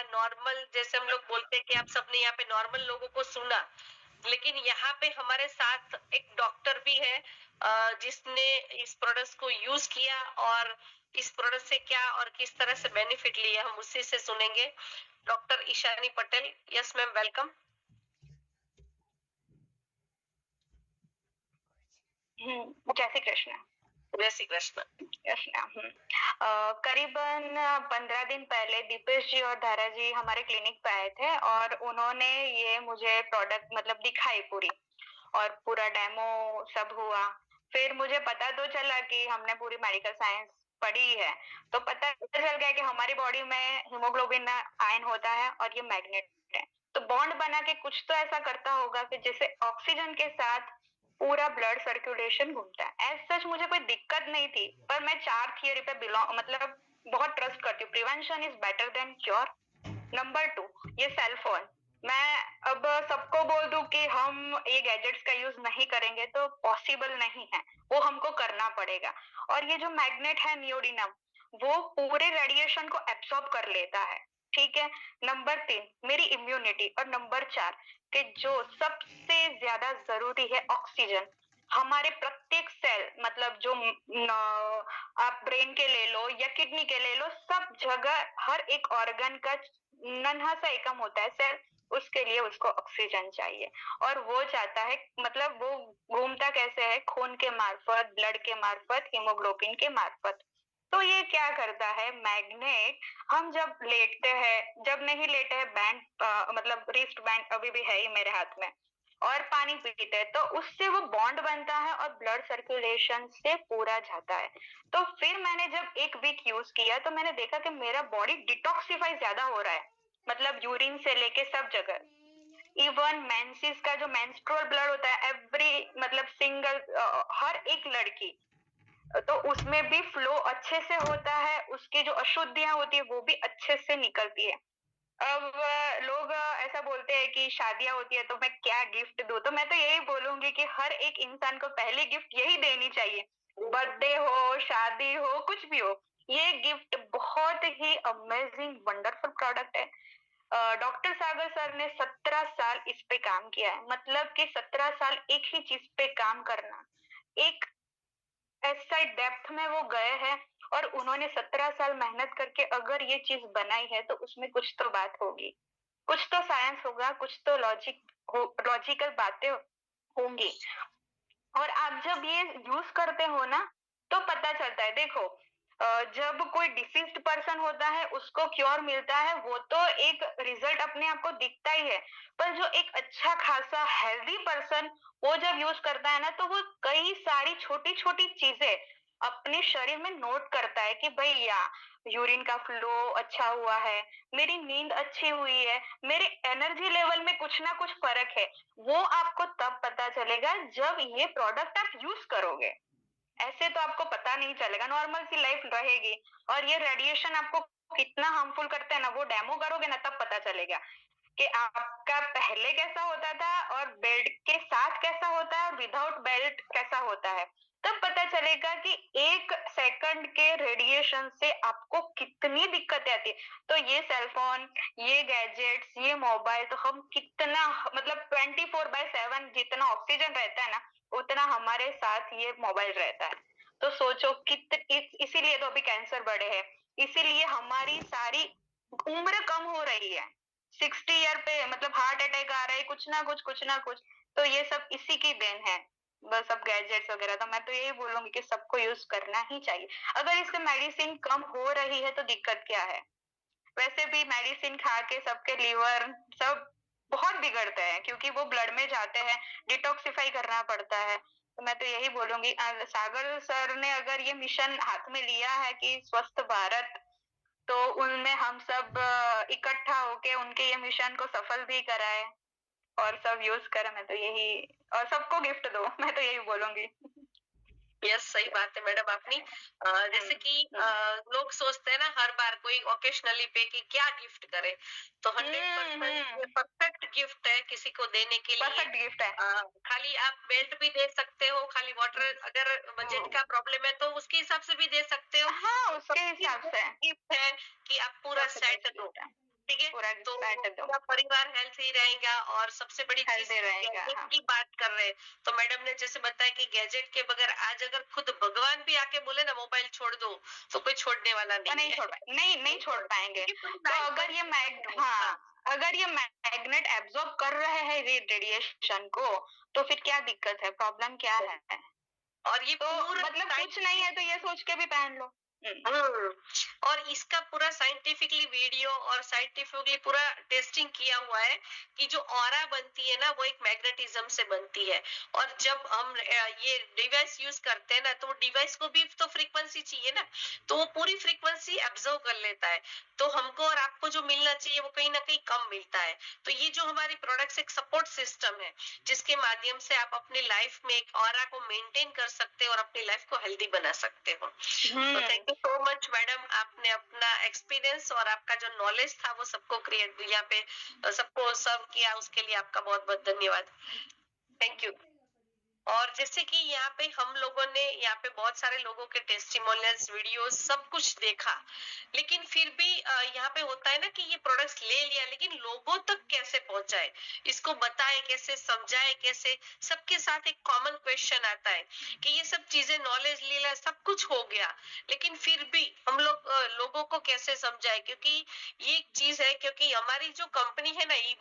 Normal, जैसे हम लोग बोलते हैं कि आप सबने यहाँ पे नॉर्मल लोगों को सुना, लेकिन यहाँ पे हमारे साथ एक डॉक्टर भी है जिसने इस प्रोडक्ट को यूज किया और इस प्रोडक्ट से क्या और किस तरह से बेनिफिट लिया, हम उसी से सुनेंगे। Doctor Ishani Patel. Yes ma'am, welcome. जय श्री कृष्ण। जय श्री कृष्ण। Yes ma'am. करीबन 15 दिन पहले दीपेश जी और धारा जी हमारे क्लिनिक पे आए थे और उन्होंने ये मुझे प्रोडक्ट मतलब दिखाई पूरी, और पूरा डेमो सब हुआ। फिर मुझे पता तो चला कि हमने पूरी मेडिकल साइंस पढ़ी है, तो पता चल गया कि हमारी बॉडी में हीमोग्लोबिन आयन होता है और ये मैग्नेट है। तो बॉन्ड बना के कुछ तो ऐसा करता होगा कि जैसे ऑक्सीजन के साथ पूरा ब्लड सर्कुलेशन घूमता है। एज सच मुझे कोई दिक्कत नहीं थी, पर मैं 4 थियरी पे बिलोंग मतलब बहुत ट्रस्ट करती हूँ। Prevention is better than cure. Number 2, ये सेल फोन, मैं अब सबको बोल दूं कि हम ये गैजेट्स का यूज नहीं करेंगे तो पॉसिबल नहीं है, वो हमको करना पड़ेगा। और ये जो मैग्नेट है नियोडिनम, वो पूरे रेडिएशन को एब्सॉर्ब कर लेता है। ठीक है। नंबर 3, मेरी इम्यूनिटी। और नंबर 4, कि जो सबसे ज्यादा जरूरी है, ऑक्सीजन। हमारे प्रत्येक सेल मतलब जो आप ब्रेन के ले लो या किडनी के ले लो, सब जगह हर एक ऑर्गन का नन्हा सा एकम होता है सेल, उसके लिए उसको ऑक्सीजन चाहिए। और वो चाहता है मतलब वो घूमता कैसे है, खून के मार्फत, ब्लड के मार्फत, हीमोग्लोबिन के मार्फत। तो ये क्या करता है मैग्नेट, हम जब लेटते हैं, जब नहीं लेटे हैं, बैंड मतलब रिस्ट बैंड अभी भी है ही मेरे हाथ में, और पानी पीते हैं, तो उससे वो बॉन्ड बनता है और ब्लड सर्कुलेशन से पूरा जाता है। तो फिर मैंने जब 1 वीक यूज किया तो मैंने देखा कि मेरा बॉडी डिटॉक्सिफाई ज्यादा हो रहा है, मतलब यूरिन से लेके सब जगह। इवन मेंसेस का जो मेंस्ट्रुअल ब्लड होता है, एवरी मतलब सिंगल हर एक लड़की, तो उसमें भी फ्लो अच्छे से होता है, उसकी जो अशुद्धियां होती है वो भी अच्छे से निकलती है। अब लोग ऐसा बोलते हैं कि शादियां होती है तो मैं क्या गिफ्ट दूं, तो मैं तो यही बोलूंगी कि हर एक इंसान को पहली गिफ्ट यही देनी चाहिए। बर्थडे हो, शादी हो, कुछ भी हो, ये गिफ्ट बहुत ही अमेजिंग वंडरफुल प्रोडक्ट है। डॉक्टर सागर सर ने 17 साल इस पे काम किया है, मतलब कि 17 साल एक ही चीज पे काम करना, एक ऐसा डेप्थ में वो गए हैं। और उन्होंने 17 साल मेहनत करके अगर ये चीज बनाई है तो उसमें कुछ तो बात होगी, कुछ तो साइंस होगा, कुछ तो लॉजिकल बातें होंगी। और आप जब ये यूज करते हो ना, तो पता चलता है। देखो, जब कोई डिसीज्ड पर्सन होता है उसको क्योर मिलता है, वो तो एक रिजल्ट अपने आप को दिखता ही है। पर जो एक अच्छा खासा हेल्दी पर्सन, वो जब यूज करता है ना, तो वो कई सारी छोटी छोटी चीजें अपने शरीर में नोट करता है कि भैया यूरिन का फ्लो अच्छा हुआ है, मेरी नींद अच्छी हुई है, मेरे एनर्जी लेवल में कुछ ना कुछ फर्क है। वो आपको तब पता चलेगा जब ये प्रोडक्ट आप यूज करोगे। ऐसे तो आपको पता नहीं चलेगा, नॉर्मल सी लाइफ रहेगी। और ये रेडिएशन आपको कितना हार्मफुल करता है ना, वो डेमो करोगे ना तब पता चलेगा कि आपका पहले कैसा होता था और बेल्ट के साथ कैसा होता है और विदाउट बेल्ट कैसा होता है। तब पता चलेगा कि 1 सेकंड के रेडिएशन से आपको कितनी दिक्कतें आती है। तो ये सेलफोन, ये गैजेट्स, ये मोबाइल, तो हम कितना मतलब 24/7 जितना ऑक्सीजन रहता है ना, उतना हमारे साथ ये मोबाइल रहता है। तो सोचो इसीलिए तो अभी कैंसर बढ़े हैं, इसीलिए हमारी सारी उम्र कम हो रही है। 60 ईयर पे मतलब हार्ट अटैक आ रहा है, कुछ ना कुछ, कुछ ना कुछ। तो ये सब इसी की देन है, बस अब गैजेट्स वगैरह। तो मैं तो यही बोलूंगी कि सबको यूज करना ही चाहिए। अगर इससे मेडिसिन कम हो रही है तो दिक्कत क्या है। वैसे भी मेडिसिन खा के सबके लीवर सब बहुत बिगड़ते हैं, क्योंकि वो ब्लड में जाते हैं, डिटॉक्सिफाई करना पड़ता है। तो मैं तो यही बोलूंगी, सागर सर ने अगर ये मिशन हाथ में लिया है कि स्वस्थ भारत, तो उनमें हम सब इकट्ठा होके उनके ये मिशन को सफल भी कराए और सब यूज करें। मैं तो यही, और सबको गिफ्ट दो, मैं तो यही बोलूंगी। यस, सही बात है मैडम आपने। जैसे कि लोग सोचते हैं ना हर बार कोई ओकेशनली पे कि क्या गिफ्ट करे, तो 100% ये परफेक्ट गिफ्ट है किसी को देने के लिए। परफेक्ट गिफ्ट है। खाली आप बेल्ट भी दे सकते हो, खाली वाटर, अगर बजट का प्रॉब्लम है तो उसके हिसाब से भी दे सकते हो। हाँ, उसके हिसाब से गिफ्ट है कि आप पूरा सेट दो, ठीक है। तो बैठ दो, पूरा परिवार हेल्थी रहेगा। और सबसे बड़ी चीज हेल्दी रहेगा, गैजेट हाँ। की बात कर रहे हैं, तो मैडम ने जैसे बताया कि गैजेट के बगैर आज अगर खुद भगवान भी आके बोले ना मोबाइल छोड़ दो, तो कोई छोड़ने वाला तो नहीं नहीं है। छोड़ पाए, नहीं नहीं छोड़ पाएंगे। क्योंकि पूरी तो लाइफ अगर बड़ी ये मैग है वो। हाँ, हाँ, अगर ये मैग्नेट एब्जॉर्ब कर रहे हैं रेडिएशन को, तो फिर क्या दिक्कत है, प्रॉब्लम क्या है? और ये तो पूरा मतलब कुछ नहीं है तो ये सोच के भी पहन लो। हम्म, और इसका पूरा साइंटिफिकली वीडियो और साइंटिफिकली पूरा टेस्टिंग किया हुआ है कि जो ऑरा बनती है ना वो एक मैग्नेटिज्म से बनती है। और जब हम ये डिवाइस यूज करते हैं ना, तो डिवाइस को भी तो फ्रीक्वेंसी चाहिए ना, तो वो पूरी फ्रीक्वेंसी एब्जॉर्व कर लेता है। तो हमको और आपको जो मिलना चाहिए वो कहीं ना कहीं कम मिलता है। तो ये जो हमारी प्रोडक्ट्स एक सपोर्ट सिस्टम है, जिसके माध्यम से आप अपनी लाइफ में एक ऑरा को मेंटेन कर सकते हो और अपनी लाइफ को हेल्दी बना सकते हो। तो thank you so much madam, आपने अपना एक्सपीरियंस और आपका जो नॉलेज था वो सबको क्रिएट यहाँ पे सबको सर्व किया, उसके लिए आपका बहुत बहुत धन्यवाद। Thank you. और जैसे कि यहाँ पे हम लोगों ने यहाँ पे बहुत सारे लोगों के टेस्टिमोनियल्स वीडियोस सब कुछ देखा, लेकिन फिर भी यहाँ पे होता है ना कि ये प्रोडक्ट्स ले लिया, लेकिन लोगों तक कैसे पहुंचाए, इसको बताए कैसे, समझाए कैसे। सबके साथ एक कॉमन क्वेश्चन आता है कि ये सब चीजें नॉलेज ले लिया, सब कुछ हो गया, लेकिन फिर भी हम लोग लोगों को कैसे समझाए, क्योंकि ये एक चीज है, क्योंकि हमारी जो कंपनी है ना ई